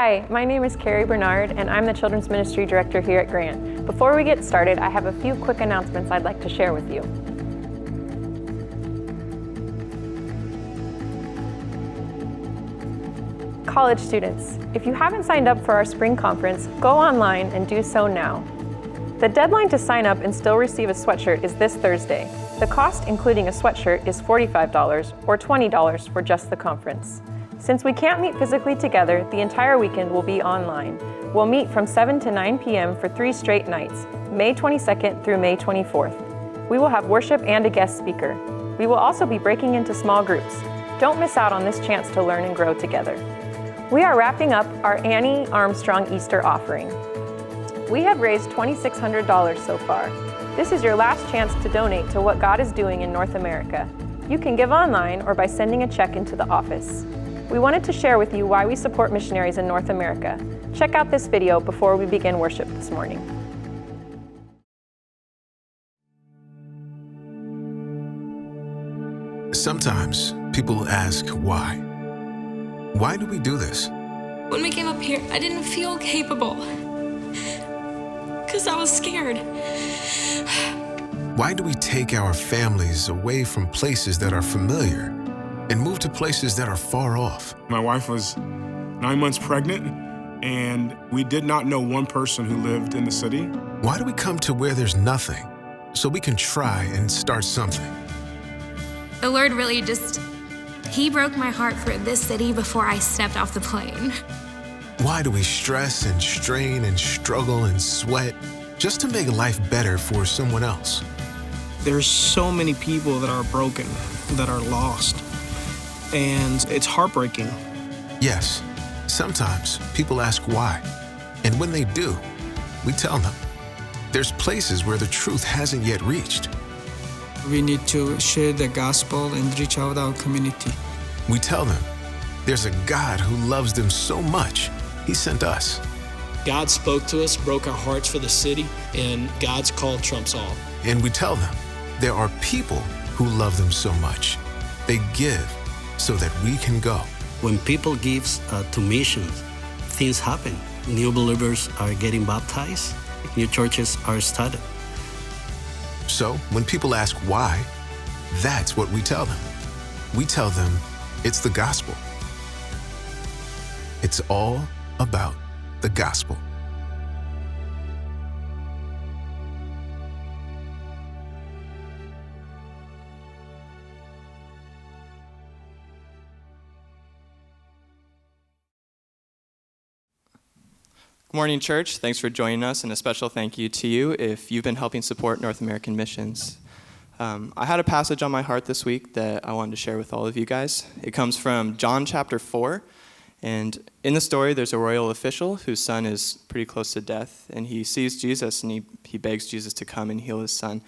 Hi, my name is Carrie Bernard, and I'm the Children's Ministry Director here at Grant. Before we get started, I have a few quick announcements I'd like to share with you. College students, if you haven't signed up for our spring conference, go online and do so now. The deadline to sign up and still receive a sweatshirt is this Thursday. The cost, including a sweatshirt, is $45 or $20 for just the conference. Since we can't meet physically together, the entire weekend will be online. We'll meet from 7 to 9 p.m. for 3 straight nights, May 22nd through May 24th. We will have worship and a guest speaker. We will also be breaking into small groups. Don't miss out on this chance to learn and grow together. We are wrapping up our Annie Armstrong Easter offering. We have raised $2,600 so far. This is your last chance to donate to what God is doing in North America. You can give online or by sending a check into the office. We wanted to share with you why we support missionaries in North America. Check out this video before we begin worship this morning. Sometimes people ask why. Why do we do this? When we came up here, I didn't feel capable because I was scared. Why do we take our families away from places that are familiar and move to places that are far off? My wife was 9 months pregnant, and we did not know one person who lived in the city. Why do we come to where there's nothing so we can try and start something? The Lord really He broke my heart for this city before I stepped off the plane. Why do we stress and strain and struggle and sweat just to make life better for someone else? There's so many people that are broken, that are lost, and it's heartbreaking. Yes, sometimes people ask why, and when they do, we tell them. There's places where the truth hasn't yet reached. We need to share the gospel and reach out our community. We tell them there's a God who loves them so much, He sent us. God spoke to us, broke our hearts for the city, and God's call trumps all. And we tell them there are people who love them so much, they give so that we can go. When people give to missions, things happen. New believers are getting baptized, new churches are started. So when people ask why, that's what we tell them. We tell them it's the gospel. It's all about the gospel. Good morning, church. Thanks for joining us, and a special thank you to you if you've been helping support North American missions. I had a passage on my heart this week that I wanted to share with all of you guys. It comes from John chapter 4, and in the story, there's a royal official whose son is pretty close to death, and he sees Jesus, and he begs Jesus to come and heal his son.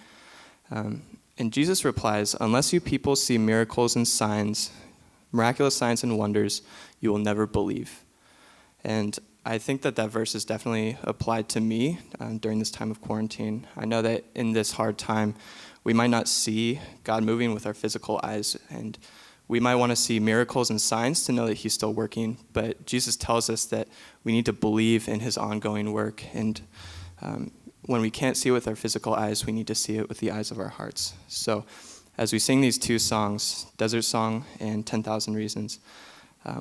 And Jesus replies, "Unless you people see miracles and signs, miraculous signs and wonders, you will never believe." And I think that verse is definitely applied to me during this time of quarantine. I know that in this hard time, we might not see God moving with our physical eyes, and we might want to see miracles and signs to know that He's still working, but Jesus tells us that we need to believe in His ongoing work, and when we can't see it with our physical eyes, we need to see it with the eyes of our hearts. So as we sing these two songs, Desert Song and 10,000 Reasons,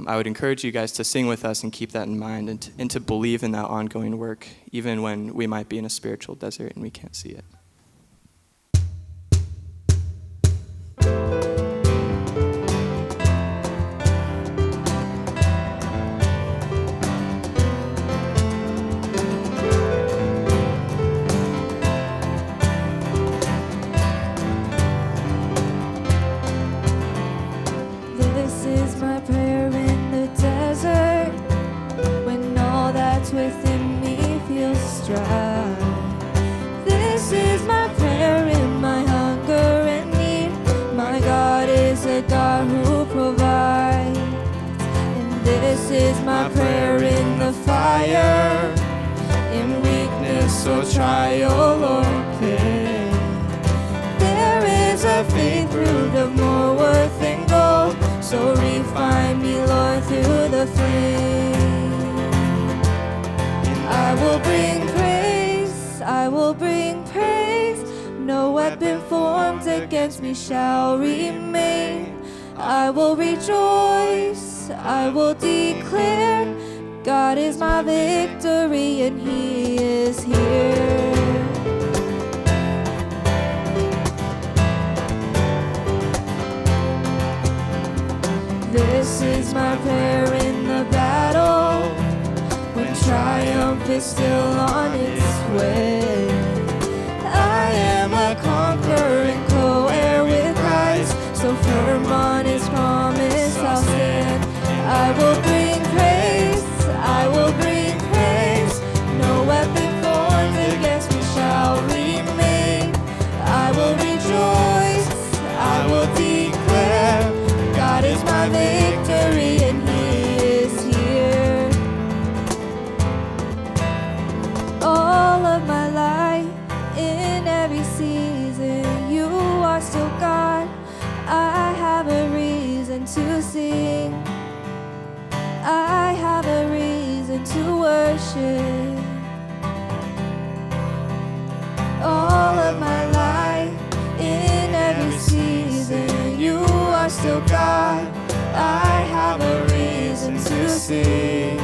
I would encourage you guys to sing with us and keep that in mind, and to believe in that ongoing work, even when we might be in a spiritual desert and we can't see it. Within me feels dry. This is my prayer in my hunger and need. My God is a God who provides. And this is my prayer in the fire, in weakness or trial or pain. There is a faith root of more worth than gold, so refine me, Lord, through the flame. I will bring praise. No weapon formed against me shall remain. I will rejoice, I will declare, God is my victory and He is here. This is my prayer in the battle, when triumph is still on its way. I am a conqueror and co-heir with Christ, so firm on His promise I'll stand. I will bring praise, I will bring praise. No weapon formed against me shall remain. I will rejoice, I will declare, God is my victory and He is here. All of my life, in every season, You are still God. I have a reason to sing. I have a reason to worship. All of my life, in every season, You are still God. I have a reason to sing.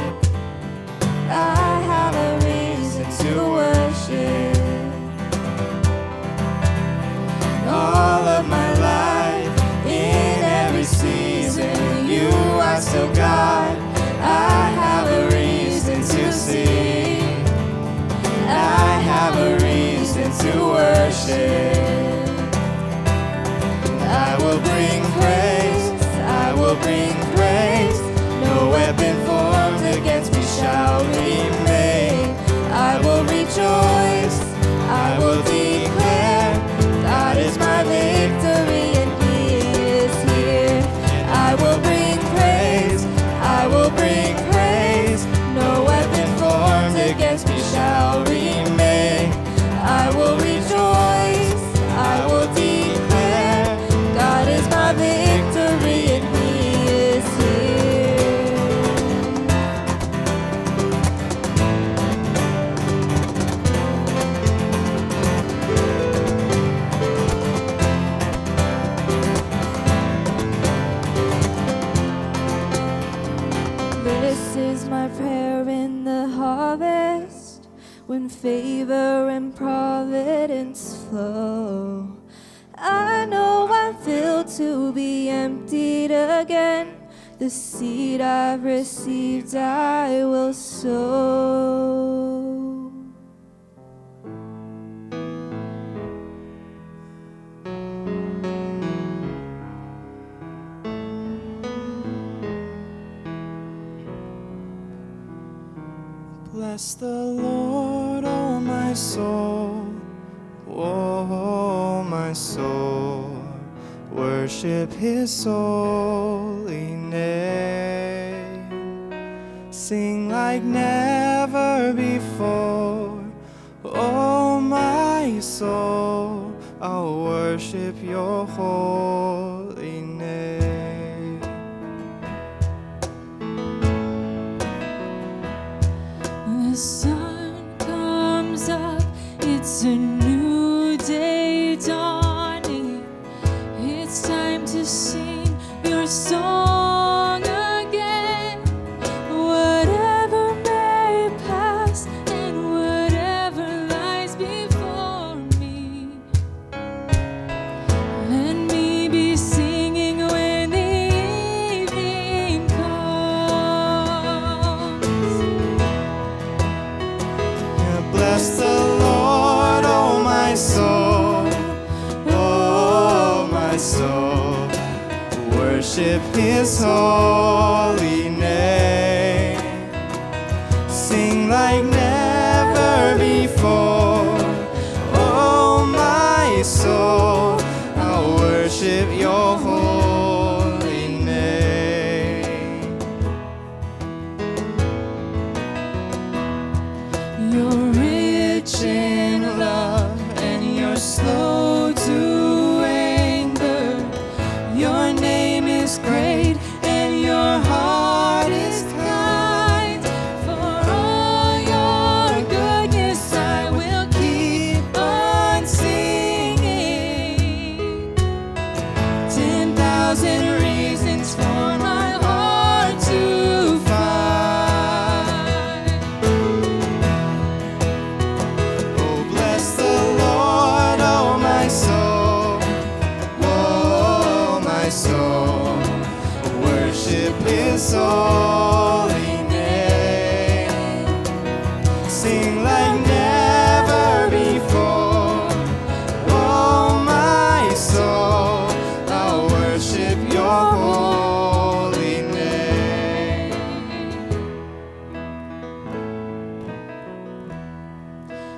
I have a reason to worship. All of my life, in every season, You are still God. I have a reason to sing. I have a reason to worship. I will bring praise, I will bring praise. No weapon formed against me shall remain. I will rejoice, I will declare, God is my victory and He is here. I will bring praise, I will bring praise. No weapon formed against me shall remain. I will rejoice, I will declare, God is my victory and He is here. This is my prayer in the harvest, when favor and providence flow. I know I'm filled to be emptied again. The seed I've received I will sow. Bless the Lord, oh my soul, oh my soul. Worship His holy name. Sing like never before, oh my soul. I'll worship Your holy name. The sun comes up, it's a new day dawning. It's time to sing Your song again. Whatever may pass and whatever lies before me, let me be singing when the evening comes. Bless the Lord, oh my soul, oh my soul. Worship His holy name. Sing like never before, oh my soul. I'll worship Your holy name. You're rich in love and You're slow to anger. Your name is great and Your heart is kind. For all Your goodness I will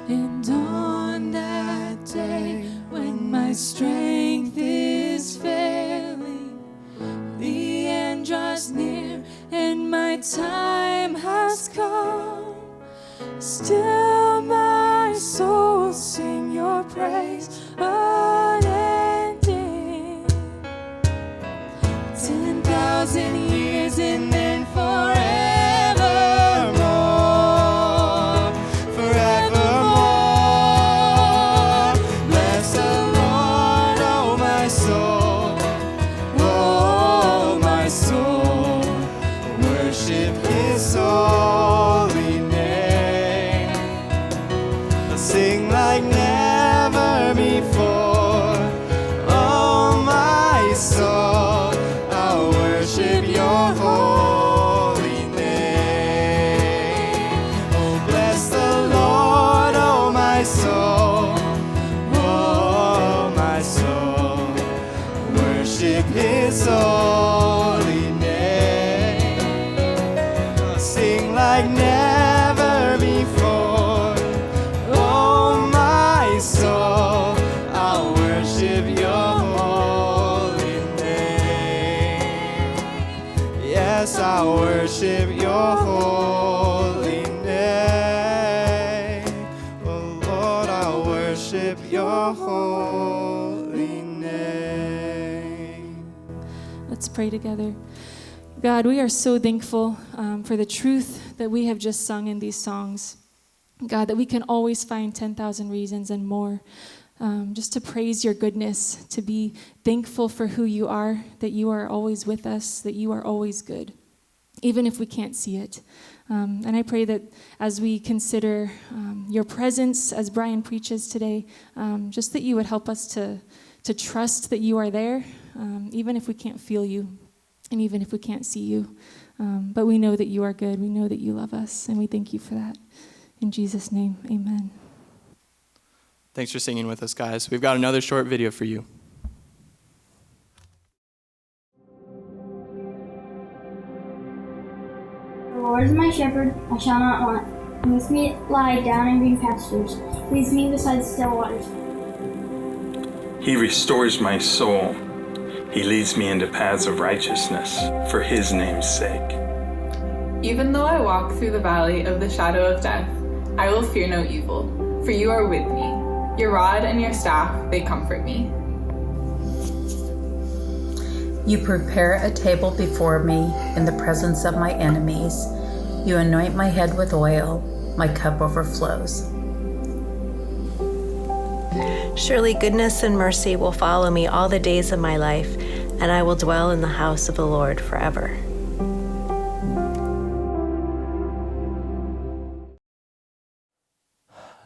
And on that day when my strength is failing, the end draws near and my time has come, still my soul will sing your praise unending. 10,000 years and then forevermore, forevermore. Bless the Lord, oh my soul, oh my soul. Worship His holy name. Sing like never before, oh my soul. I'll worship your holy name. Oh, bless the Lord, oh my soul, oh my soul. Worship His holy name. Sing like never before, oh my soul. I'll worship your holy name. Yes, I'll worship your holy name. Oh Lord, I'll worship your holy name. Let's pray together. God, we are so thankful for the truth that we have just sung in these songs. God, that we can always find 10,000 reasons and more just to praise your goodness, to be thankful for who you are, that you are always with us, that you are always good, even if we can't see it. And I pray that as we consider your presence, as Brian preaches today, just that you would help us to trust that you are there, even if we can't feel you, and even if we can't see you. But we know that you are good. We know that you love us, and we thank you for that. In Jesus' name, amen. Thanks for singing with us, guys. We've got another short video for you. The Lord is my shepherd, I shall not want. He makes me lie down in green pastures. He leads me beside still waters. He restores my soul. He leads me into paths of righteousness for His name's sake. Even though I walk through the valley of the shadow of death, I will fear no evil, for you are with me. Your rod and your staff, they comfort me. You prepare a table before me in the presence of my enemies. You anoint my head with oil. My cup overflows. Surely goodness and mercy will follow me all the days of my life, and I will dwell in the house of the Lord forever.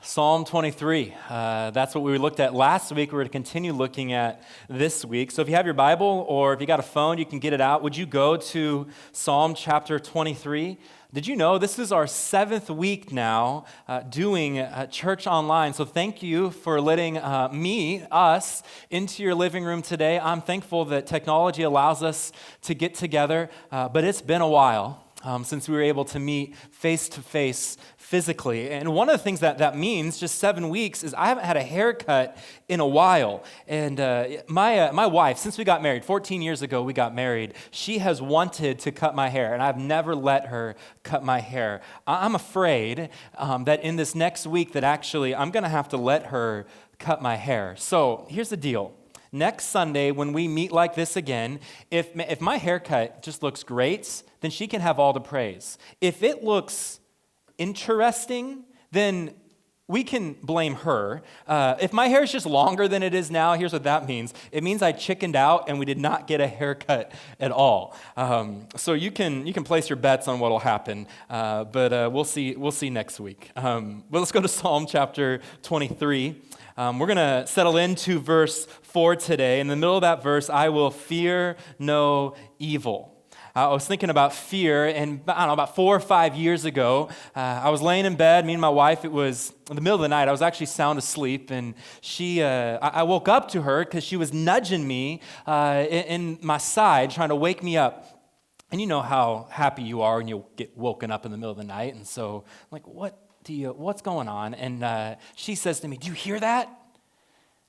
Psalm 23. That's what we looked at last week. We're going to continue looking at this week. So if you have your Bible or if you got a phone, you can get it out. Would you go to Psalm chapter 23? Did you know this is our 7th week now doing church online? So thank you for letting us, into your living room today. I'm thankful that technology allows us to get together, but it's been a while since we were able to meet face-to-face physically. And one of the things that means, just 7 weeks, is I haven't had a haircut in a while. And my wife, since we got married, 14 years ago we got married, she has wanted to cut my hair, and I've never let her cut my hair. I'm afraid that in this next week that actually I'm going to have to let her cut my hair. So here's the deal. Next Sunday, when we meet like this again, if my haircut just looks great, then she can have all the praise. If it looks interesting, then we can blame her. If my hair is just longer than it is now, here's what that means. It means I chickened out and we did not get a haircut at all. So you can place your bets on what will happen, but we'll see next week. But let's go to Psalm chapter 23. We're going to settle into verse 4 today. In the middle of that verse, I will fear no evil. I was thinking about fear, and I don't know, about 4 or 5 years ago, I was laying in bed, me and my wife. It was in the middle of the night. I was actually sound asleep, and I woke up to her because she was nudging me in my side, trying to wake me up. And you know how happy you are when you get woken up in the middle of the night. And so I'm like, what's going on? And she says to me, do you hear that?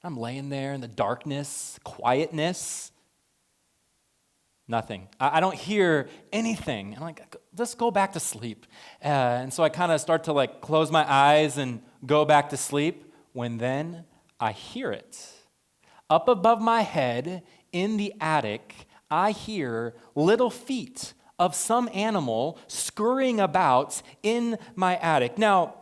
I'm laying there in the darkness, quietness. Nothing. I don't hear anything. I'm like, let's go back to sleep. And so I kind of start to like close my eyes and go back to sleep when then I hear it. Up above my head in the attic, I hear little feet of some animal scurrying about in my attic. Now,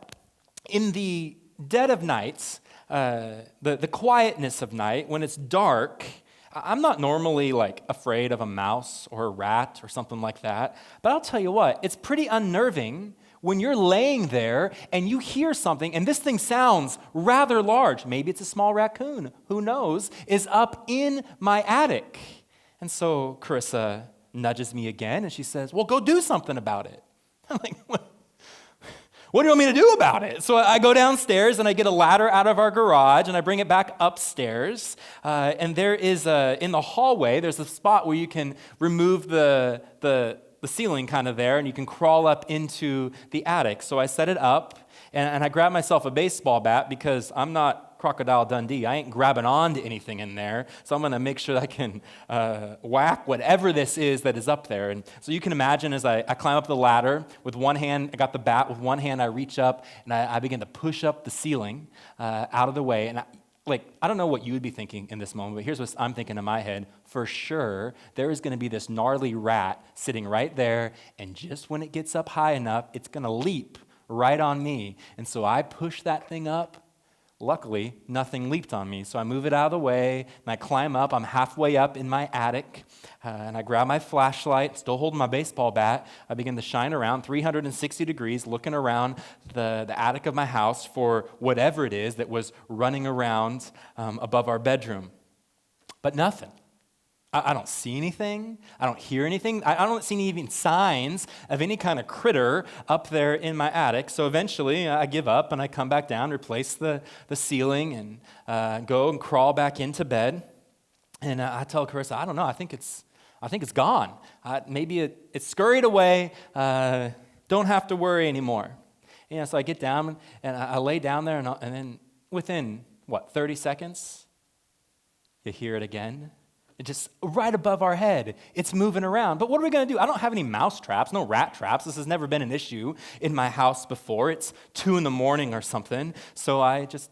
in the dead of night, the quietness of night, when it's dark, I'm not normally like afraid of a mouse or a rat or something like that, but I'll tell you what, it's pretty unnerving when you're laying there and you hear something and this thing sounds rather large. Maybe it's a small raccoon, who knows, is up in my attic. And so Carissa nudges me again and she says, well, go do something about it. I'm like, what do you want me to do about it? So I go downstairs and I get a ladder out of our garage and I bring it back upstairs. And there is in the hallway, there's a spot where you can remove the ceiling kind of there and you can crawl up into the attic. So I set it up and I grab myself a baseball bat because I'm not Crocodile Dundee. I ain't grabbing on to anything in there. So I'm going to make sure that I can whack whatever this is that is up there. And so you can imagine as I climb up the ladder, with one hand, I got the bat, with one hand I reach up and I begin to push up the ceiling out of the way. And I don't know what you would be thinking in this moment, but here's what I'm thinking in my head. For sure, there is going to be this gnarly rat sitting right there, and just when it gets up high enough, it's going to leap right on me. And so I push that thing up. Luckily, nothing leaped on me, so I move it out of the way, and I climb up. I'm halfway up in my attic, and I grab my flashlight, still holding my baseball bat. I begin to shine around 360 degrees, looking around the attic of my house for whatever it is that was running around above our bedroom. But nothing. I don't see anything. I don't hear anything. I don't see any even signs of any kind of critter up there in my attic. So eventually I give up and I come back down, replace the ceiling, and go and crawl back into bed. And I tell Carissa, I don't know. I think it's gone. Maybe it scurried away. Don't have to worry anymore. So I get down and I lay down there, and then within 30 seconds, you hear it again. It's just right above our head. It's moving around. But what are we going to do? I don't have any mouse traps, no rat traps. This has never been an issue in my house before. It's 2 a.m. or something. So I just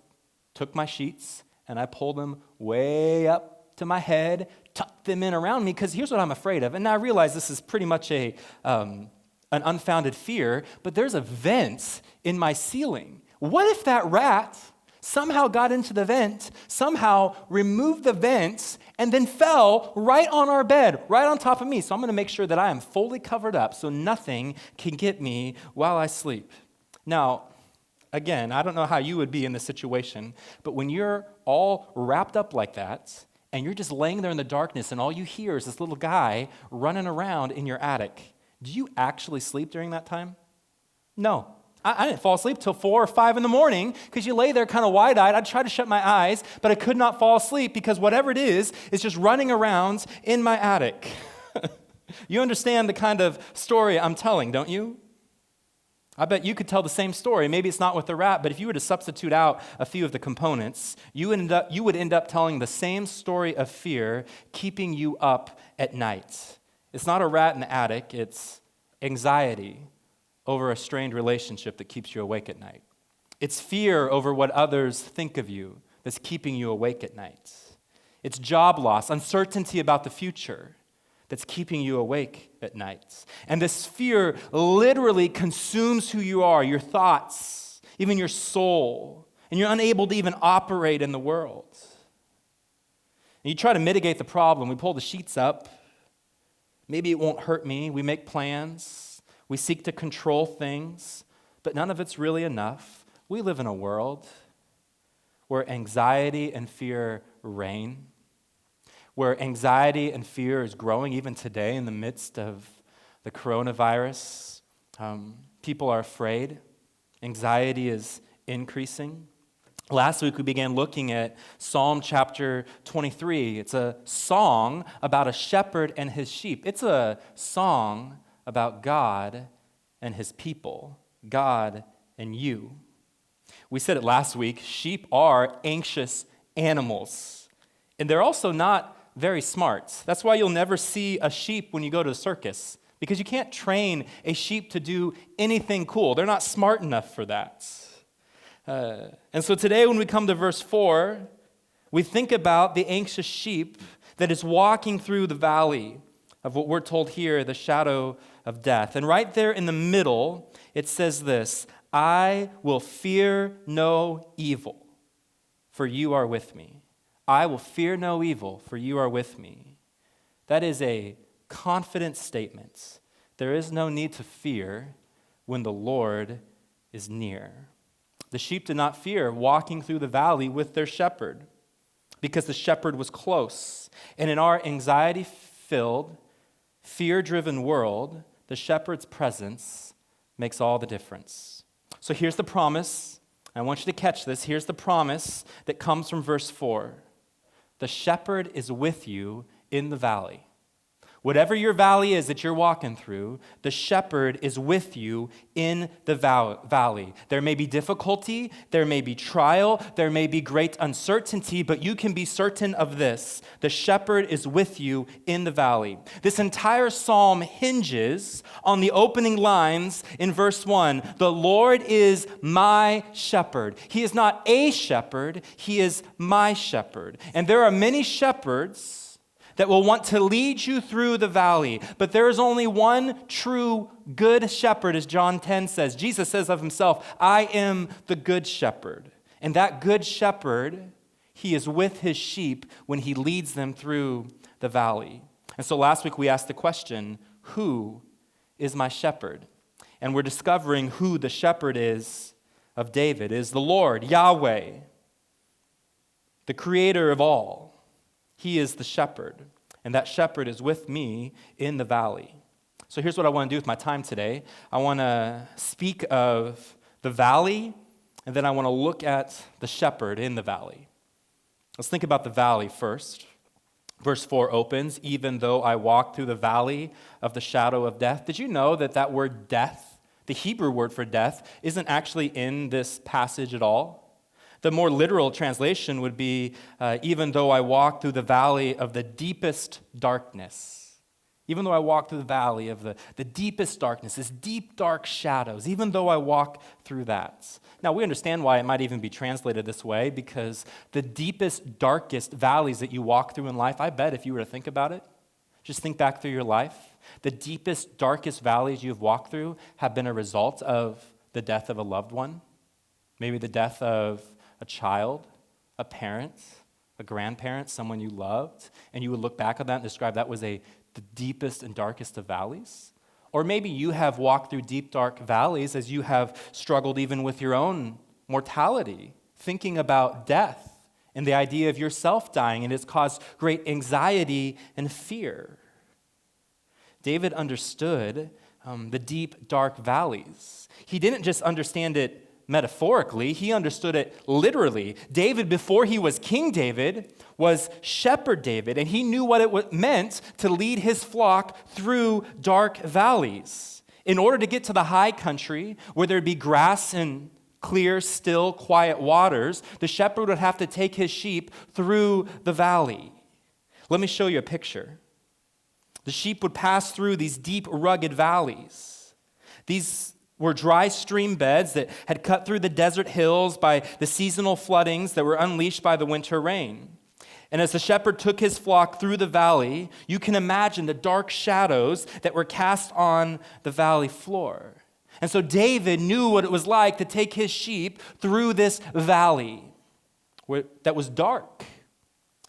took my sheets and I pulled them way up to my head, tucked them in around me, because here's what I'm afraid of. And now I realize this is pretty much an unfounded fear, but there's a vent in my ceiling. What if that rat somehow got into the vent, somehow removed the vents, and then fell right on our bed, right on top of me? So I'm going to make sure that I am fully covered up so nothing can get me while I sleep. Now, again, I don't know how you would be in this situation, but when you're all wrapped up like that, and you're just laying there in the darkness, and all you hear is this little guy running around in your attic, do you actually sleep during that time? No. I didn't fall asleep till 4 or 5 in the morning because you lay there kind of wide-eyed. I'd try to shut my eyes, but I could not fall asleep because whatever it is just running around in my attic. You understand the kind of story I'm telling, don't you? I bet you could tell the same story. Maybe it's not with the rat, but if you were to substitute out a few of the components, you would end up telling the same story of fear keeping you up at night. It's not a rat in the attic, it's anxiety over a strained relationship that keeps you awake at night. It's fear over what others think of you that's keeping you awake at night. It's job loss, uncertainty about the future that's keeping you awake at night. And this fear literally consumes who you are, your thoughts, even your soul, and you're unable to even operate in the world. And you try to mitigate the problem. We pull the sheets up. Maybe it won't hurt me. We make plans. We seek to control things, but none of it's really enough. We live in a world where anxiety and fear reign, where anxiety and fear is growing even today in the midst of the coronavirus. People are afraid. Anxiety is increasing. Last week, we began looking at Psalm chapter 23. It's a song about a shepherd and his sheep. It's a song about God and his people, God and you. We said it last week, sheep are anxious animals, and they're also not very smart. That's why you'll never see a sheep when you go to a circus, because you can't train a sheep to do anything cool. They're not smart enough for that. And so today when we come to verse 4, we think about the anxious sheep that is walking through the valley of what we're told here, the shadow of death. And right there in the middle, it says this, I will fear no evil, for you are with me. I will fear no evil, for you are with me. That is a confident statement. There is no need to fear when the Lord is near. The sheep did not fear walking through the valley with their shepherd because the shepherd was close. And in our anxiety-filled, fear-driven world, the shepherd's presence makes all the difference. So here's the promise. I want you to catch this. Here's the promise that comes from verse 4. The shepherd is with you in the valley. Whatever your valley is that you're walking through, the shepherd is with you in the valley. There may be difficulty, there may be trial, there may be great uncertainty, but you can be certain of this. The shepherd is with you in the valley. This entire psalm hinges on the opening lines in verse 1. The Lord is my shepherd. He is not a shepherd, he is my shepherd. And there are many shepherds that will want to lead you through the valley. But there is only one true good shepherd, as John 10 says. Jesus says of himself, I am the good shepherd. And that good shepherd, he is with his sheep when he leads them through the valley. And so last week we asked the question, who is my shepherd? And we're discovering who the shepherd is of David, is the Lord, Yahweh, the creator of all. He is the shepherd, and that shepherd is with me in the valley. So here's what I want to do with my time today. I want to speak of the valley, and then I want to look at the shepherd in the valley. Let's think about the valley first. Verse 4 opens, even though I walk through the valley of the shadow of death. Did you know that that word death, the Hebrew word for death, isn't actually in this passage at all? The more literal translation would be, even though I walk through the valley of the deepest darkness. Even though I walk through the valley of the deepest darkness, this deep, dark shadows, even though I walk through that. Now, we understand why it might even be translated this way, because the deepest, darkest valleys that you walk through in life, I bet if you were to think about it, just think back through your life, the deepest, darkest valleys you've walked through have been a result of the death of a loved one, maybe the death of a child, a parent, a grandparent, someone you loved, and you would look back on that and describe that was the deepest and darkest of valleys. Or maybe you have walked through deep, dark valleys as you have struggled even with your own mortality, thinking about death and the idea of yourself dying, and it's caused great anxiety and fear. David understood the deep, dark valleys. He didn't just understand it metaphorically, he understood it literally. David, before he was King David, was Shepherd David, and he knew what it meant to lead his flock through dark valleys. In order to get to the high country, where there'd be grass and clear, still, quiet waters, the shepherd would have to take his sheep through the valley. Let me show you a picture. The sheep would pass through these deep, rugged valleys. These were dry stream beds that had cut through the desert hills by the seasonal floodings that were unleashed by the winter rain. And as the shepherd took his flock through the valley, you can imagine the dark shadows that were cast on the valley floor. And so David knew what it was like to take his sheep through this valley that was dark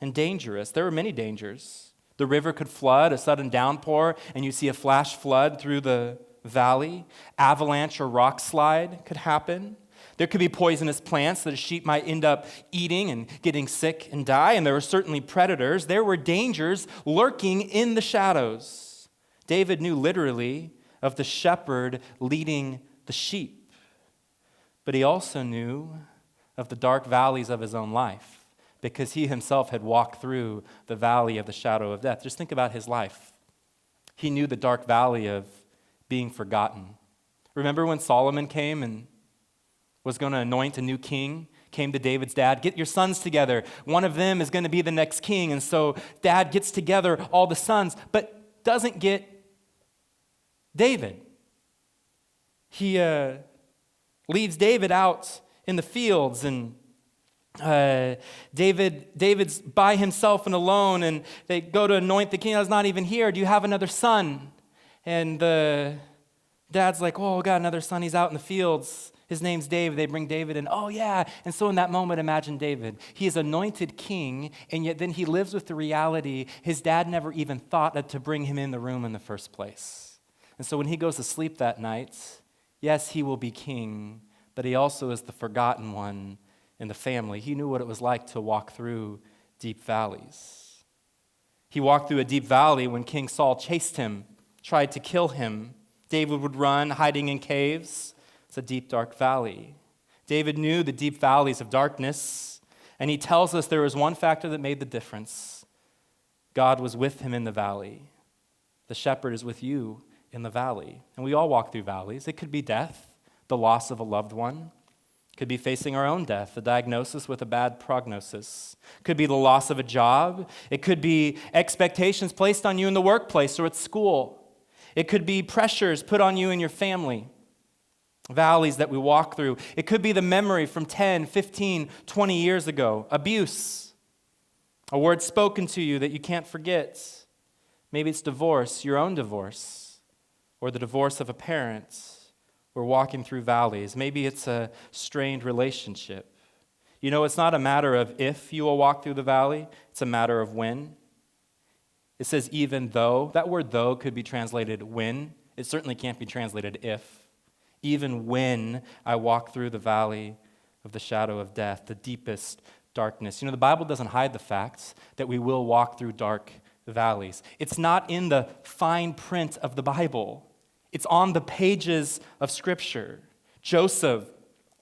and dangerous. There were many dangers. The river could flood, a sudden downpour, and you see a flash flood through the valley. Avalanche or rock slide could happen. There could be poisonous plants that a sheep might end up eating and getting sick and die, and there were certainly predators. There were dangers lurking in the shadows. David knew literally of the shepherd leading the sheep, but he also knew of the dark valleys of his own life because he himself had walked through the valley of the shadow of death. Just think about his life. He knew the dark valley of being forgotten. Remember when Solomon came and was going to anoint a new king? Came to David's dad, get your sons together. One of them is going to be the next king. And so dad gets together all the sons, but doesn't get David. He leaves David out in the fields, and David's by himself and alone, and they go to anoint the king. I was not even here. Do you have another son? And the dad's like, oh, I got another son. He's out in the fields. His name's David. They bring David in. Oh, yeah. And so in that moment, imagine David. He is anointed king, and yet then he lives with the reality his dad never even thought to bring him in the room in the first place. And so when he goes to sleep that night, yes, he will be king, but he also is the forgotten one in the family. He knew what it was like to walk through deep valleys. He walked through a deep valley when King Saul chased him, tried to kill him. David would run, hiding in caves. It's a deep, dark valley. David knew the deep valleys of darkness, and he tells us there was one factor that made the difference. God was with him in the valley. The shepherd is with you in the valley. And we all walk through valleys. It could be death, the loss of a loved one. It could be facing our own death, a diagnosis with a bad prognosis. It could be the loss of a job. It could be expectations placed on you in the workplace or at school. It could be pressures put on you in your family. Valleys that we walk through. It could be the memory from 10, 15, 20 years ago. Abuse. A word spoken to you that you can't forget. Maybe it's divorce, your own divorce, or the divorce of a parent. We're walking through valleys. Maybe it's a strained relationship. You know, it's not a matter of if you will walk through the valley. It's a matter of when. It says even though. That word though could be translated when. It certainly can't be translated if. Even when I walk through the valley of the shadow of death, the deepest darkness. You know, the Bible doesn't hide the facts that we will walk through dark valleys. It's not in the fine print of the Bible. It's on the pages of Scripture. Joseph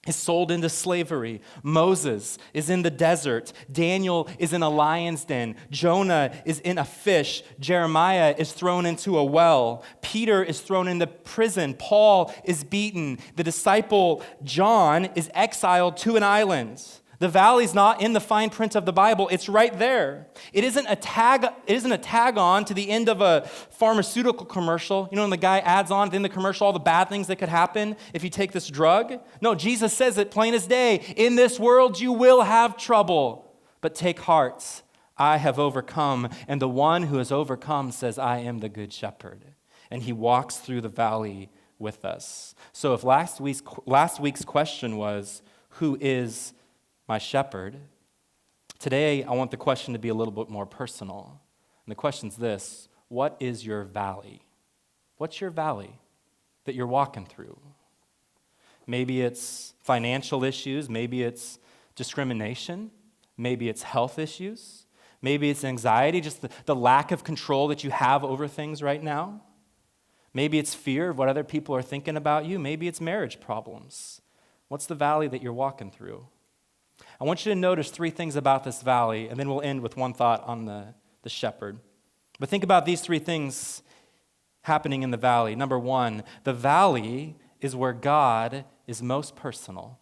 is sold into slavery. Moses is in the desert. Daniel is in a lion's den. Jonah is in a fish. Jeremiah is thrown into a well. Peter is thrown into prison. Paul is beaten. The disciple John is exiled to an island. The valley's not in the fine print of the Bible. It's right there. It isn't a tag on to the end of a pharmaceutical commercial. You know, when the guy adds on at the end of the commercial all the bad things that could happen if you take this drug. No, Jesus says it plain as day. In this world you will have trouble, but take heart. I have overcome. And the one who has overcome says, I am the good shepherd. And he walks through the valley with us. So if last week's question was, who is my shepherd? Today, I want the question to be a little bit more personal. And the question's this: what is your valley? What's your valley that you're walking through? Maybe it's financial issues. Maybe it's discrimination. Maybe it's health issues. Maybe it's anxiety, just the lack of control that you have over things right now. Maybe it's fear of what other people are thinking about you. Maybe it's marriage problems. What's the valley that you're walking through? I want you to notice three things about this valley, and then we'll end with one thought on the shepherd. But think about these three things happening in the valley. Number one, the valley is where God is most personal.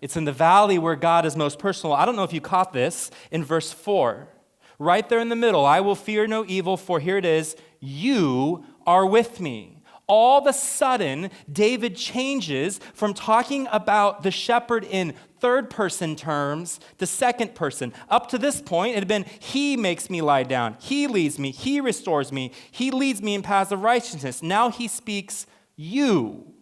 It's in the valley where God is most personal. I don't know if you caught this in verse 4. Right there in the middle, I will fear no evil, for here it is, you are with me. All of a sudden, David changes from talking about the shepherd in third-person terms to second person. Up to this point, it had been, he makes me lie down, he leads me, he restores me, he leads me in paths of righteousness. Now he speaks you.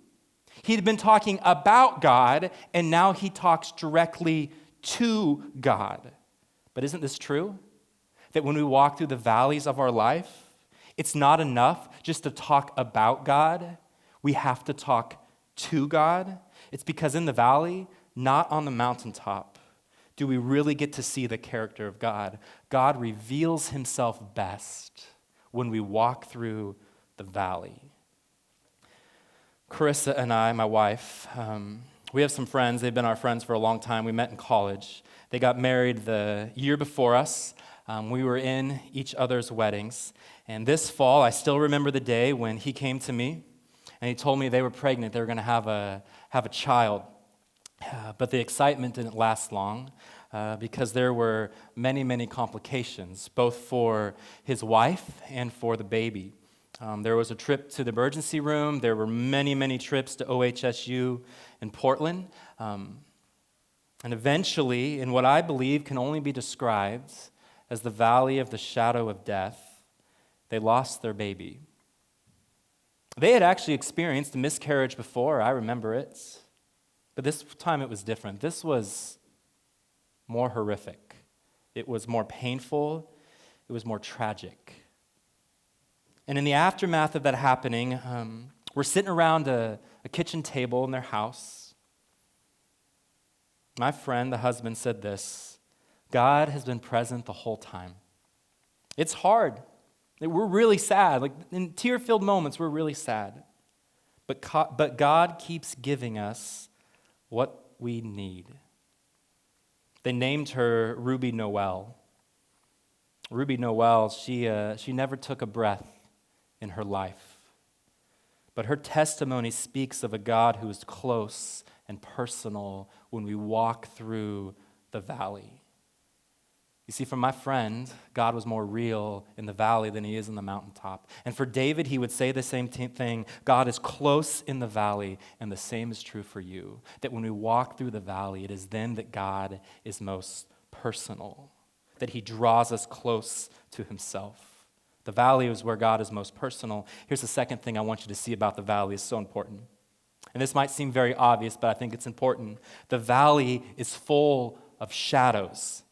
He'd been talking about God, and now he talks directly to God. But isn't this true? That when we walk through the valleys of our life, it's not enough just to talk about God. We have to talk to God. It's because in the valley, not on the mountaintop, do we really get to see the character of God. God reveals himself best when we walk through the valley. Carissa and I, my wife, We have some friends. They've been our friends for a long time. We met in college. They got married the year before us. We were in each other's weddings. And this fall, I still remember the day when he came to me and he told me they were pregnant. They were going to have a child. But the excitement didn't last long because there were many, many complications, both for his wife and for the baby. There was a trip to the emergency room. There were many, many trips to OHSU in Portland. And eventually, in what I believe can only be described as the valley of the shadow of death, they lost their baby. They had actually experienced a miscarriage before, I remember it. But this time it was different. This was more horrific. It was more painful. It was more tragic. And in the aftermath of that happening, we're sitting around a kitchen table in their house. My friend, the husband, said this: God has been present the whole time. It's hard. We're really sad. Like in tear-filled moments, we're really sad. But God keeps giving us what we need. They named her Ruby Noel. Ruby Noel, she never took a breath in her life. But her testimony speaks of a God who is close and personal when we walk through the valley. You see, for my friend, God was more real in the valley than he is in the mountaintop. And for David, he would say the same thing. God is close in the valley, and the same is true for you. That when we walk through the valley, it is then that God is most personal, that he draws us close to himself. The valley is where God is most personal. Here's the second thing I want you to see about the valley. It's so important. And this might seem very obvious, but I think it's important. The valley is full of shadows.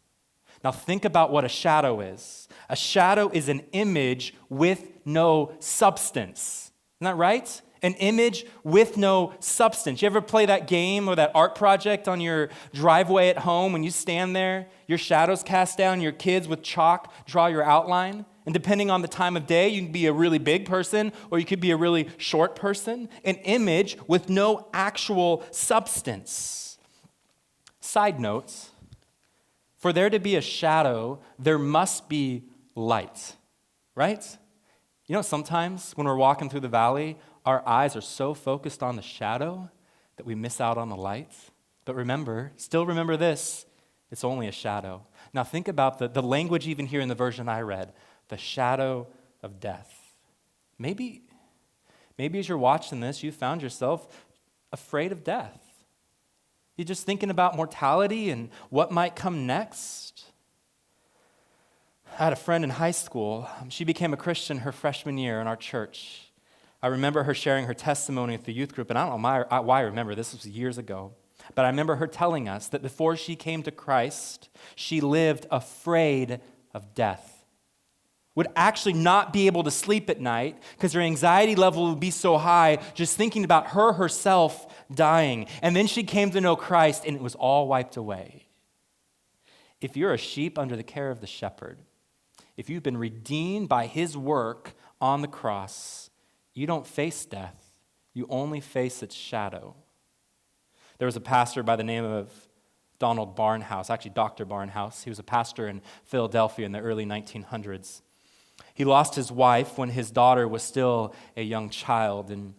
Now think about what a shadow is. A shadow is an image with no substance. Isn't that right? An image with no substance. You ever play that game or that art project on your driveway at home when you stand there, your shadows cast down, your kids with chalk draw your outline? And depending on the time of day, you can be a really big person or you could be a really short person. An image with no actual substance. Side notes. For there to be a shadow, there must be light, right? You know, sometimes when we're walking through the valley, our eyes are so focused on the shadow that we miss out on the light. But still remember this, it's only a shadow. Now think about the language even here in the version I read, the shadow of death. Maybe as you're watching this, you found yourself afraid of death. You're just thinking about mortality and what might come next. I had a friend in high school. She became a Christian her freshman year in our church. I remember her sharing her testimony at the youth group, and I don't know why I remember this. This was years ago. But I remember her telling us that before she came to Christ, she lived afraid of death. Would actually not be able to sleep at night because her anxiety level would be so high just thinking about herself dying. And then she came to know Christ and it was all wiped away. If you're a sheep under the care of the shepherd, if you've been redeemed by his work on the cross, you don't face death. You only face its shadow. There was a pastor by the name of Donald Barnhouse, actually Dr. Barnhouse. He was a pastor in Philadelphia in the early 1900s. He lost his wife when his daughter was still a young child, and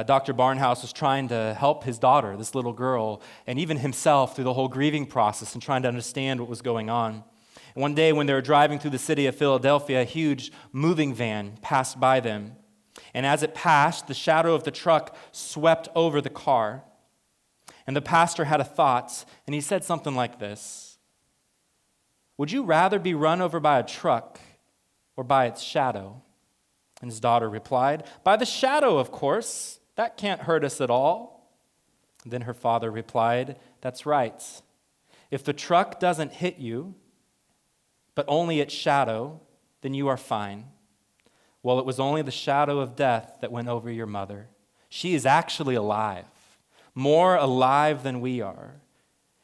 Dr. Barnhouse was trying to help his daughter, this little girl, and even himself through the whole grieving process and trying to understand what was going on. And one day when they were driving through the city of Philadelphia, a huge moving van passed by them. And as it passed, the shadow of the truck swept over the car. And the pastor had a thought, and he said something like this: "Would you rather be run over by a truck or by its shadow?" And his daughter replied, "By the shadow, of course. That can't hurt us at all." And then her father replied, "That's right. If the truck doesn't hit you, but only its shadow, then you are fine. Well, it was only the shadow of death that went over your mother. She is actually alive, more alive than we are.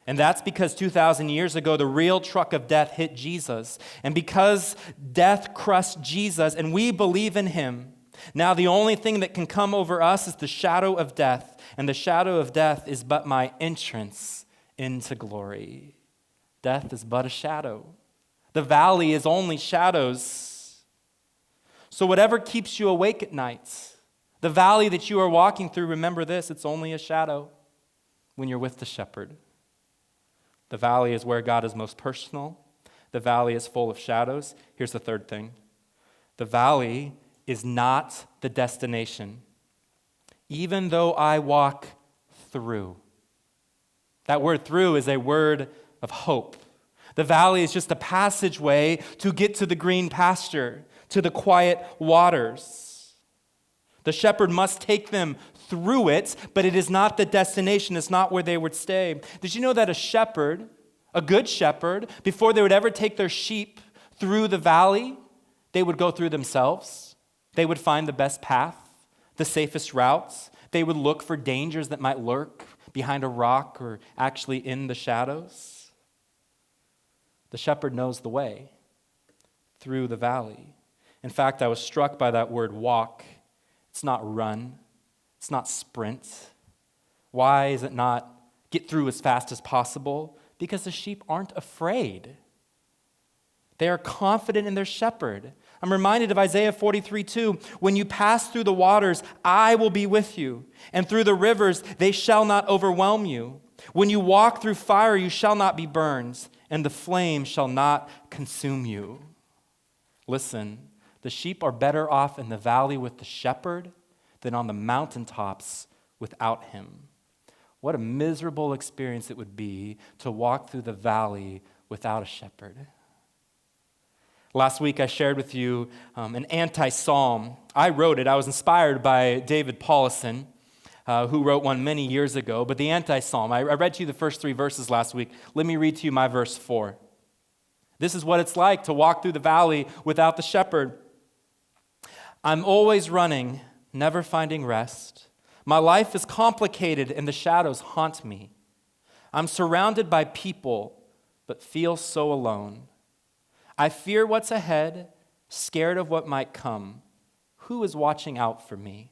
And that's because 2,000 years ago, the real truck of death hit Jesus. And because death crushed Jesus and we believe in him, Now the only thing that can come over us is the shadow of death, and the shadow of death is but my entrance into glory. Death is but a shadow. The valley is only shadows. So whatever keeps you awake at night, the valley that you are walking through, remember this, it's only a shadow when you're with the shepherd. The valley is where God is most personal. The valley is full of shadows. Here's the third thing. The valley is not the destination, even though I walk through. That word through is a word of hope. The valley is just a passageway to get to the green pasture, to the quiet waters. The shepherd must take them through it, but it is not the destination. It's not where they would stay. Did you know that a shepherd, a good shepherd, before they would ever take their sheep through the valley, they would go through themselves? They would find the best path, the safest routes. They would look for dangers that might lurk behind a rock or actually in the shadows. The shepherd knows the way through the valley. In fact, I was struck by that word walk. It's not run. It's not sprint. Why is it not get through as fast as possible? Because the sheep aren't afraid. They are confident in their shepherd. I'm reminded of Isaiah 43:2. When you pass through the waters, I will be with you. And through the rivers, they shall not overwhelm you. When you walk through fire, you shall not be burned, and the flame shall not consume you. Listen, the sheep are better off in the valley with the shepherd than on the mountaintops without him. What a miserable experience it would be to walk through the valley without a shepherd. Last week I shared with you an anti-psalm. I wrote it. I was inspired by David Paulison, who wrote one many years ago. But the anti-psalm, I read to you the first 3 verses last week. Let me read to you my verse 4. This is what it's like to walk through the valley without the shepherd. I'm always running, never finding rest. My life is complicated and the shadows haunt me. I'm surrounded by people, but feel so alone. I fear what's ahead, scared of what might come. Who is watching out for me?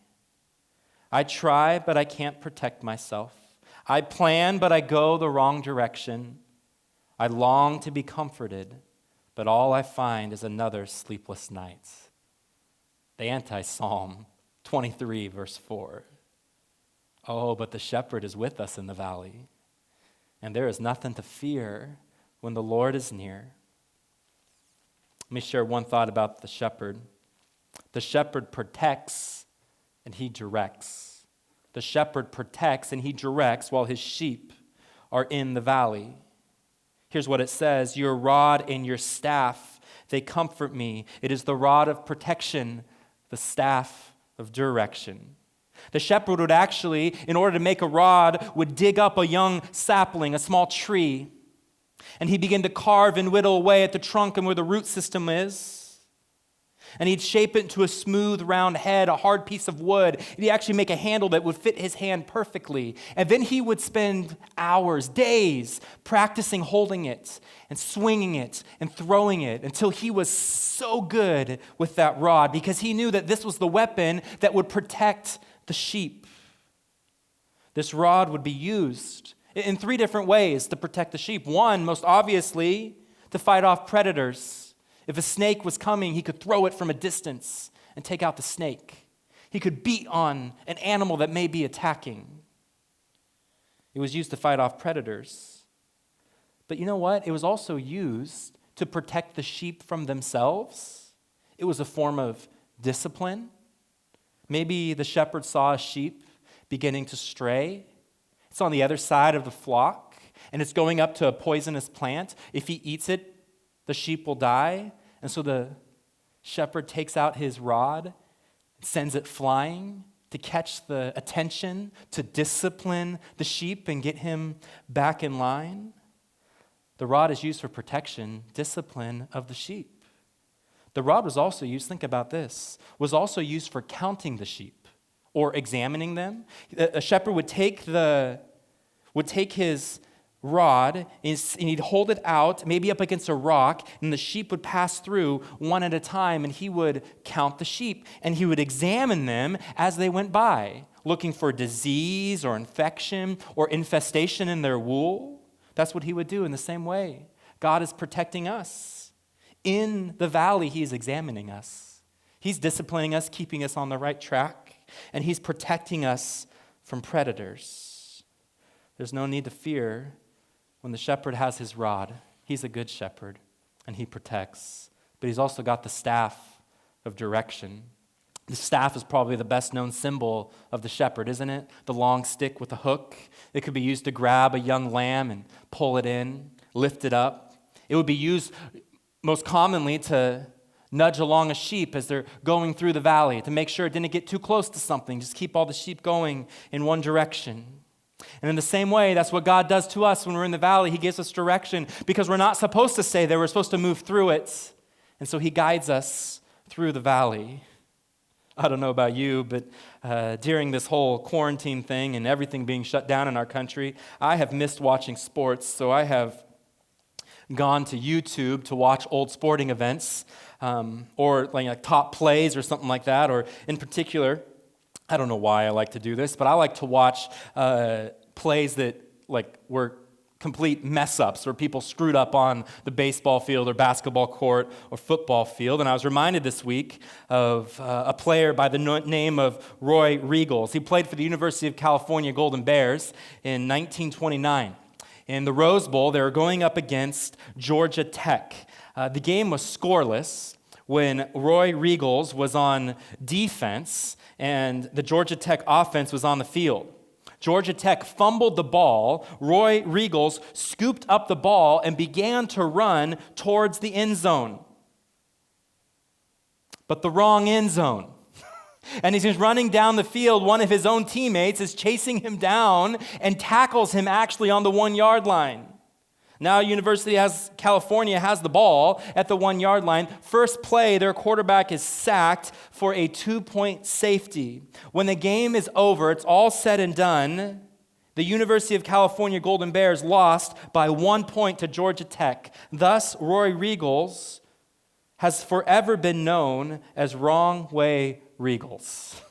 I try, but I can't protect myself. I plan, but I go the wrong direction. I long to be comforted, but all I find is another sleepless night. The anti-Psalm 23, verse 4. Oh, but the shepherd is with us in the valley, and there is nothing to fear when the Lord is near. Let me share one thought about the shepherd. The shepherd protects and he directs. The shepherd protects and he directs while his sheep are in the valley. Here's what it says: your rod and your staff, they comfort me. It is the rod of protection, the staff of direction. The shepherd would actually, in order to make a rod, would dig up a young sapling, a small tree, and he'd begin to carve and whittle away at the trunk and where the root system is. And he'd shape it into a smooth, round head, a hard piece of wood. And he'd actually make a handle that would fit his hand perfectly. And then he would spend hours, days, practicing holding it and swinging it and throwing it until he was so good with that rod, because he knew that this was the weapon that would protect the sheep. This rod would be used in 3 different ways to protect the sheep. One, most obviously, to fight off predators. If a snake was coming, he could throw it from a distance and take out the snake. He could beat on an animal that may be attacking. It was used to fight off predators. But you know what? It was also used to protect the sheep from themselves. It was a form of discipline. Maybe the shepherd saw a sheep beginning to stray. It's on the other side of the flock, and it's going up to a poisonous plant. If he eats it, the sheep will die. And so the shepherd takes out his rod and sends it flying to catch the attention, to discipline the sheep and get him back in line. The rod is used for protection, discipline of the sheep. The rod was also used, think about this, was also used for counting the sheep or examining them. A shepherd would take his rod, and he'd hold it out, maybe up against a rock, and the sheep would pass through one at a time, and he would count the sheep, and he would examine them as they went by, looking for disease or infection or infestation in their wool. That's what he would do in the same way. God is protecting us. In the valley, he is examining us. He's disciplining us, keeping us on the right track, and he's protecting us from predators. There's no need to fear when the shepherd has his rod. He's a good shepherd, and he protects. But he's also got the staff of direction. The staff is probably the best known symbol of the shepherd, isn't it? The long stick with a hook. It could be used to grab a young lamb and pull it in, lift it up. It would be used most commonly to nudge along a sheep as they're going through the valley to make sure it didn't get too close to something. Just keep all the sheep going in one direction. And in the same way, that's what God does to us when we're in the valley. He gives us direction because we're not supposed to stay there. We're supposed to move through it. And so he guides us through the valley. I don't know about you, but during this whole quarantine thing and everything being shut down in our country, I have missed watching sports. So I have gone to YouTube to watch old sporting events or like top plays or something like that. Or in particular, I don't know why I like to do this, but I like to watch plays that were complete mess-ups where people screwed up on the baseball field or basketball court or football field. And I was reminded this week of a player by the name of Roy Riegels. He played for the University of California Golden Bears in 1929. In the Rose Bowl, they were going up against Georgia Tech. The game was scoreless when Roy Riegels was on defense and the Georgia Tech offense was on the field. Georgia Tech fumbled the ball. Roy Riegels scooped up the ball and began to run towards the end zone. But the wrong end zone. And as he's running down the field, one of his own teammates is chasing him down and tackles him actually on the 1-yard line. Now University of California has the ball at the 1-yard line. First play, their quarterback is sacked for a 2-point safety. When the game is over, it's all said and done, the University of California Golden Bears lost by 1 point to Georgia Tech. Thus, Roy Riegels has forever been known as Wrong Way Riegels.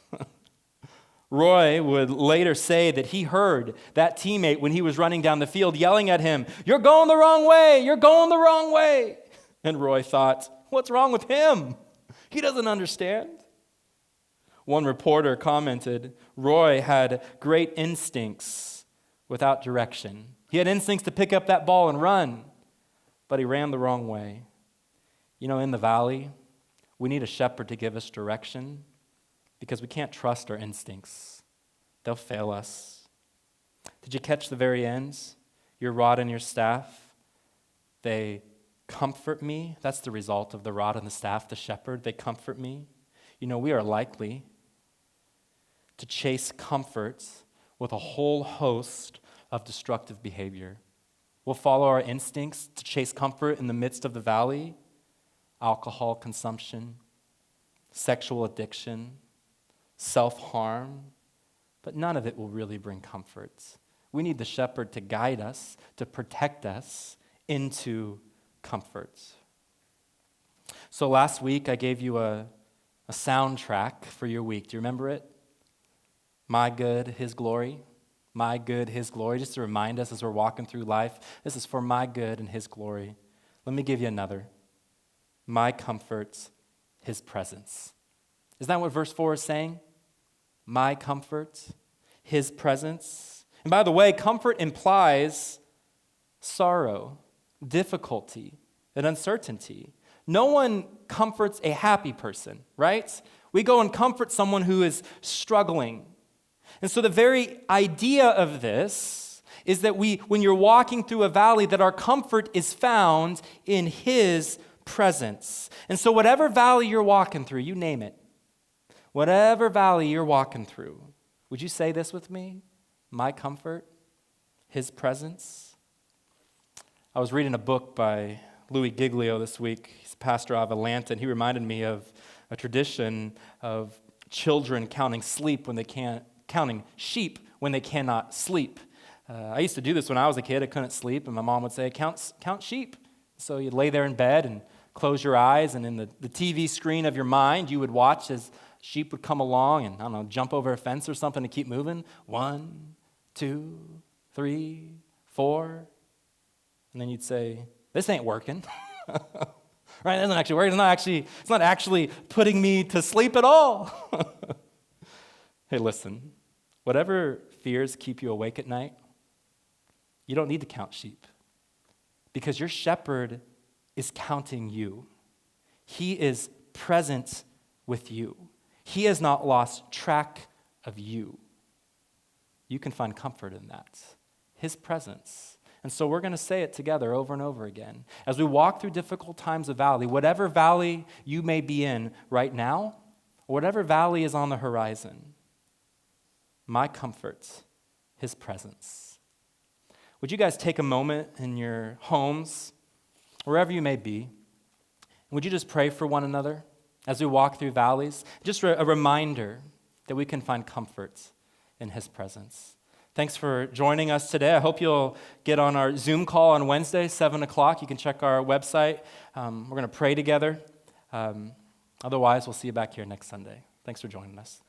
Roy would later say that he heard that teammate when he was running down the field yelling at him, "You're going the wrong way, you're going the wrong way." And Roy thought, what's wrong with him? He doesn't understand. One reporter commented, Roy had great instincts without direction. He had instincts to pick up that ball and run, but he ran the wrong way. You know, in the valley, we need a shepherd to give us direction, because we can't trust our instincts. They'll fail us. Did you catch the very end? Your rod and your staff, they comfort me. That's the result of the rod and the staff, the shepherd. They comfort me. You know, we are likely to chase comfort with a whole host of destructive behavior. We'll follow our instincts to chase comfort in the midst of the valley, alcohol consumption, sexual addiction, self-harm, but none of it will really bring comfort. We need the shepherd to guide us, to protect us into comfort. So last week I gave you a soundtrack for your week. Do you remember it? My good, his glory. My good, his glory. Just to remind us as we're walking through life, this is for my good and his glory. Let me give you another. My comfort, his presence. Isn't that what verse 4 is saying? My comfort, his presence. And by the way, comfort implies sorrow, difficulty, and uncertainty. No one comforts a happy person, right? We go and comfort someone who is struggling. And so the very idea of this is that when you're walking through a valley, that our comfort is found in his presence. And so whatever valley you're walking through, you name it, whatever valley you're walking through, would you say this with me? My comfort, his presence. I was reading a book by Louis Giglio this week. He's pastor of Atlanta, and he reminded me of a tradition of children counting sheep when they cannot sleep. I used to do this when I was a kid. I couldn't sleep, and my mom would say, count sheep. So you'd lay there in bed and close your eyes, and in the TV screen of your mind, you would watch as sheep would come along and, I don't know, jump over a fence or something to keep moving. 1, 2, 3, 4. And then you'd say, this ain't working. Right? It doesn't actually work. It's not actually putting me to sleep at all. Hey, listen, whatever fears keep you awake at night, you don't need to count sheep because your shepherd is counting you. He is present with you. He has not lost track of you. You can find comfort in that, his presence. And so we're going to say it together over and over again. As we walk through difficult times of valley, whatever valley you may be in right now, or whatever valley is on the horizon, my comfort, his presence. Would you guys take a moment in your homes, wherever you may be, and would you just pray for one another as we walk through valleys? Just a reminder that we can find comfort in his presence. Thanks for joining us today. I hope you'll get on our Zoom call on Wednesday, 7 o'clock. You can check our website. We're going to pray together. Otherwise, we'll see you back here next Sunday. Thanks for joining us.